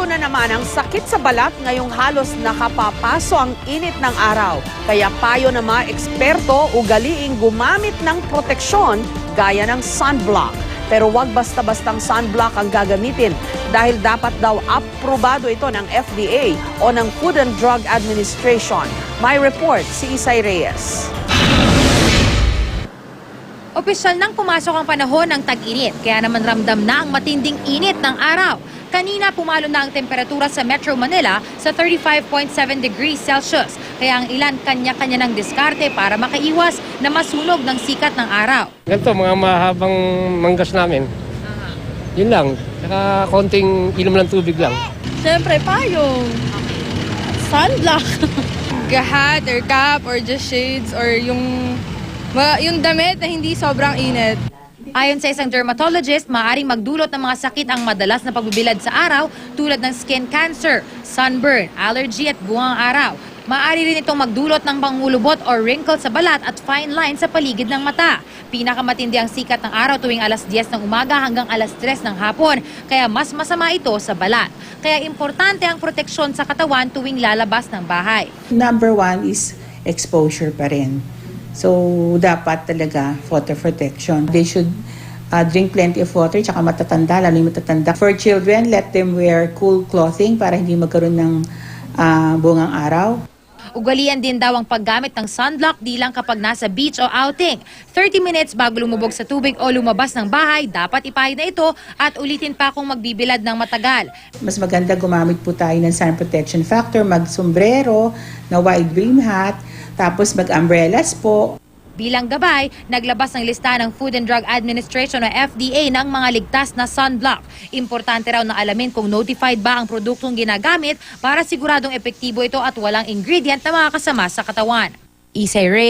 Uso na naman ang sakit sa balat ngayong halos nakapapaso ang init ng araw. Kaya payo ng mga eksperto, ugaliing gumamit ng proteksyon gaya ng sunblock. Pero wag basta-bastang sunblock ang gagamitin dahil dapat daw aprobado ito ng FDA o ng Food and Drug Administration. May report si Isay Reyes. Opisyal nang pumasok ang panahon ng tag-init, kaya naman ramdam na ang matinding init ng araw. Kanina pumalo na ang temperatura sa Metro Manila sa 35.7 degrees Celsius. Kaya ang ilan kanya-kanya ng diskarte para makaiwas na masunog ng sikat ng araw. Ganito, mga mahabang manggas namin. Yun lang. Saka konting inom ng tubig lang. Siyempre, payong. Sunblock. Hat or cap or just shades or yung damit na hindi sobrang init. Ayon sa isang dermatologist, maaaring magdulot ng mga sakit ang madalas na pagbibilad sa araw tulad ng skin cancer, sunburn, allergy at buwang araw. Maaari rin itong magdulot ng pangulubot o wrinkle sa balat at fine lines sa paligid ng mata. Pinakamatindi ang sikat ng araw tuwing alas 10 ng umaga hanggang alas 3 ng hapon, kaya mas masama ito sa balat. Kaya importante ang proteksyon sa katawan tuwing lalabas ng bahay. Number one is exposure pa rin. So, dapat talaga photo protection. They should drink plenty of water, tsaka matatanda, lalo yung matatanda. For children, let them wear cool clothing para hindi magkaroon ng bungang araw. Ugalian din daw ang paggamit ng sunblock di lang kapag nasa beach o outing. 30 minutes bago lumubog sa tubig o lumabas ng bahay, dapat ipahid na ito at ulitin pa kung magbibilad ng matagal. Mas maganda gumamit po tayo ng sun protection factor, mag-sombrero na wide brim hat, tapos mag-umbrellas po. Bilang gabay, naglabas ng lista ng Food and Drug Administration o FDA ng mga ligtas na sunblock. Importante raw na alamin kung notified ba ang produktong ginagamit para siguradong epektibo ito at walang ingredient na makakasama sa katawan. Isay Reyes.